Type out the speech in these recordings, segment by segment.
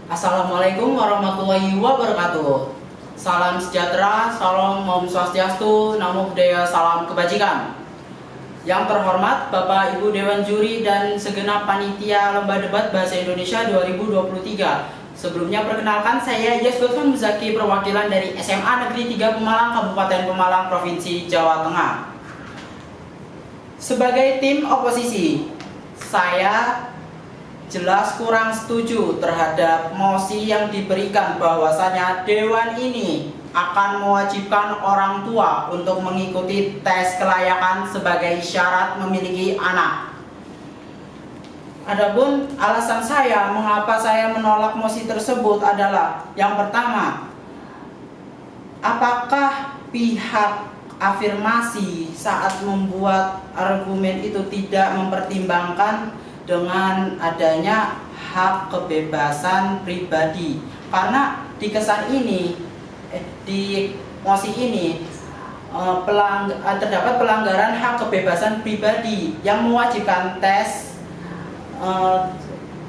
Assalamualaikum warahmatullahi wabarakatuh. Salam sejahtera, salam Om Swastiastu, Namo Buddhaya, salam kebajikan. Yang terhormat Bapak Ibu Dewan Juri dan segenap panitia Lomba Debat Bahasa Indonesia 2023. Sebelumnya perkenalkan, saya Yes Gulfan Muzaki, perwakilan dari SMA Negeri 3 Pemalang, Kabupaten Pemalang, Provinsi Jawa Tengah. Sebagai tim oposisi, saya jelas kurang setuju terhadap mosi yang diberikan bahwasanya Dewan ini akan mewajibkan orang tua untuk mengikuti tes kelayakan sebagai syarat memiliki anak. Adapun alasan saya mengapa saya menolak mosi tersebut adalah yang pertama, apakah pihak afirmasi saat membuat argumen itu tidak mempertimbangkan dengan adanya hak kebebasan pribadi? Karena di kesan ini, di mosi ini terdapat pelanggaran hak kebebasan pribadi yang mewajibkan tes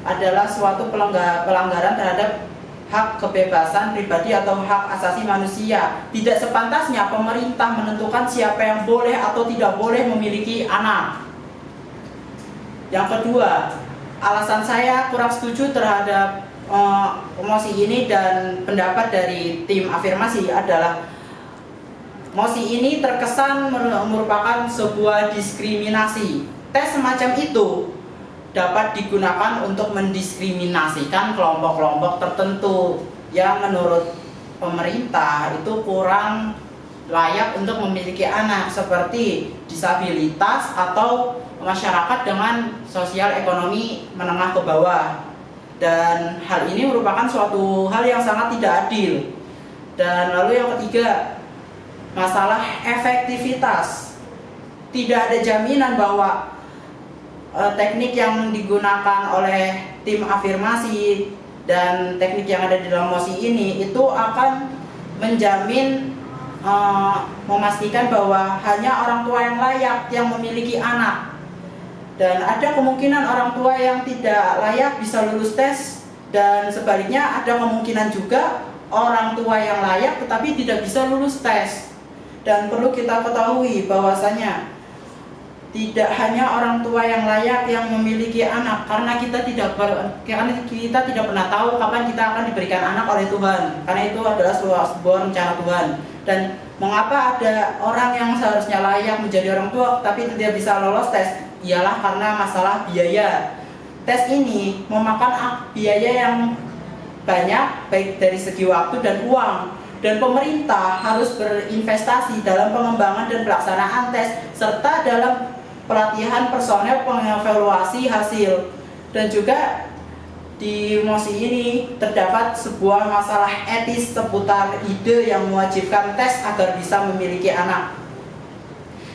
adalah suatu pelanggaran terhadap hak kebebasan pribadi atau hak asasi manusia. Tidak sepantasnya pemerintah menentukan siapa yang boleh atau tidak boleh memiliki anak. Yang kedua, alasan saya kurang setuju terhadap mosi ini dan pendapat dari tim afirmasi adalah mosi ini terkesan merupakan sebuah diskriminasi. Tes semacam itu dapat digunakan untuk mendiskriminasikan kelompok-kelompok tertentu yang menurut pemerintah itu kurang layak untuk memiliki anak, seperti disabilitas atau masyarakat dengan sosial ekonomi menengah ke bawah. Dan hal ini merupakan suatu hal yang sangat tidak adil. Dan lalu yang ketiga, masalah efektivitas. Tidak ada jaminan bahwa teknik yang digunakan oleh tim afirmasi dan teknik yang ada di dalam mosi ini itu akan menjamin memastikan bahwa hanya orang tua yang layak yang memiliki anak, dan ada kemungkinan orang tua yang tidak layak bisa lulus tes, dan sebaliknya ada kemungkinan juga orang tua yang layak tetapi tidak bisa lulus tes. Dan perlu kita ketahui bahwasanya tidak hanya orang tua yang layak yang memiliki anak, karena kita tidak pernah tahu kapan kita akan diberikan anak oleh Tuhan, karena itu adalah sebuah rencana Tuhan. Dan mengapa ada orang yang seharusnya layak menjadi orang tua tapi tidak bisa lolos tes? Ialah karena masalah biaya. Tes ini memakan biaya yang banyak, baik dari segi waktu dan uang. Dan pemerintah harus berinvestasi dalam pengembangan dan pelaksanaan tes, serta dalam pelatihan personel pengevaluasi hasil. Dan juga di mosi ini terdapat sebuah masalah etis seputar ide yang mewajibkan tes agar bisa memiliki anak.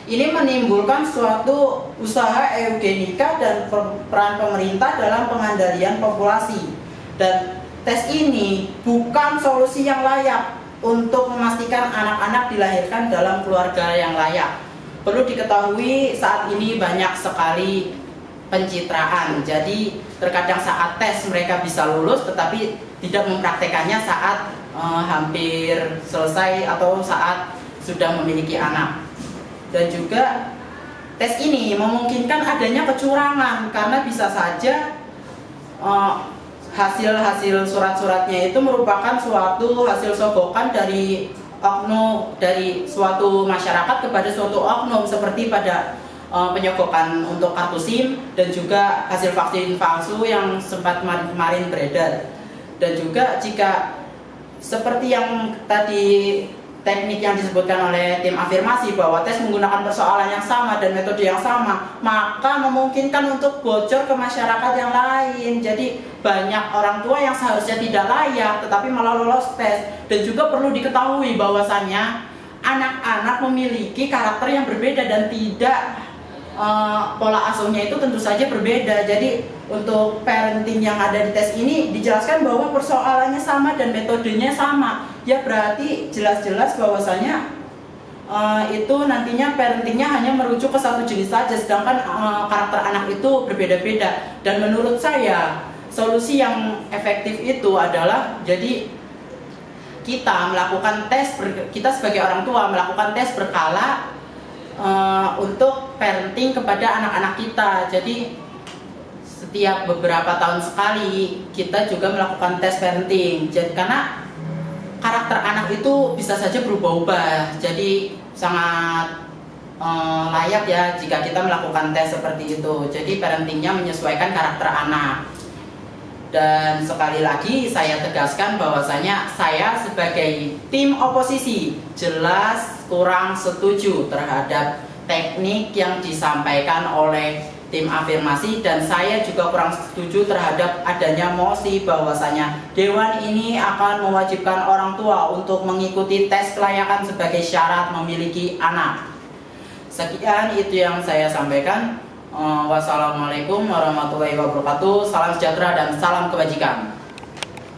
Ini menimbulkan suatu usaha eugenika dan peran pemerintah dalam pengendalian populasi. Dan tes ini bukan solusi yang layak untuk memastikan anak-anak dilahirkan dalam keluarga yang layak. Perlu diketahui saat ini banyak sekali pencitraan. Jadi terkadang saat tes mereka bisa lulus tetapi tidak mempraktekannya saat hampir selesai atau saat sudah memiliki anak. Dan juga tes ini memungkinkan adanya kecurangan, karena bisa saja hasil surat-suratnya itu merupakan suatu hasil sogokan dari oknum, dari suatu masyarakat kepada suatu oknum, seperti pada penyogokan untuk kartu SIM dan juga hasil vaksin palsu yang sempat kemarin beredar. Dan juga jika seperti yang tadi teknik yang disebutkan oleh tim afirmasi bahwa tes menggunakan persoalan yang sama dan metode yang sama, maka memungkinkan untuk bocor ke masyarakat yang lain. Jadi banyak orang tua yang seharusnya tidak layak tetapi malah lolos tes. Dan juga perlu diketahui bahwasanya anak-anak memiliki karakter yang berbeda dan tidak pola asuhnya itu tentu saja berbeda. Jadi untuk parenting yang ada di tes ini dijelaskan bahwa persoalannya sama dan metodenya sama. Ya berarti jelas-jelas bahwasanya itu nantinya parentingnya hanya merujuk ke satu jenis saja, sedangkan karakter anak itu berbeda-beda. Dan menurut saya solusi yang efektif itu adalah jadi kita melakukan tes, kita sebagai orang tua melakukan tes berkala untuk parenting kepada anak-anak kita. Jadi setiap beberapa tahun sekali kita juga melakukan tes parenting. Jadi karena karakter anak itu bisa saja berubah-ubah, jadi sangat layak ya jika kita melakukan tes seperti itu. Jadi parentingnya menyesuaikan karakter anak. Dan sekali lagi saya tegaskan bahwasanya saya sebagai tim oposisi jelas kurang setuju terhadap teknik yang disampaikan oleh tim afirmasi, dan saya juga kurang setuju terhadap adanya mosi bahwasanya Dewan ini akan mewajibkan orang tua untuk mengikuti tes kelayakan sebagai syarat memiliki anak. Sekian itu yang saya sampaikan. Wassalamualaikum warahmatullahi wabarakatuh. Salam sejahtera dan salam kebajikan.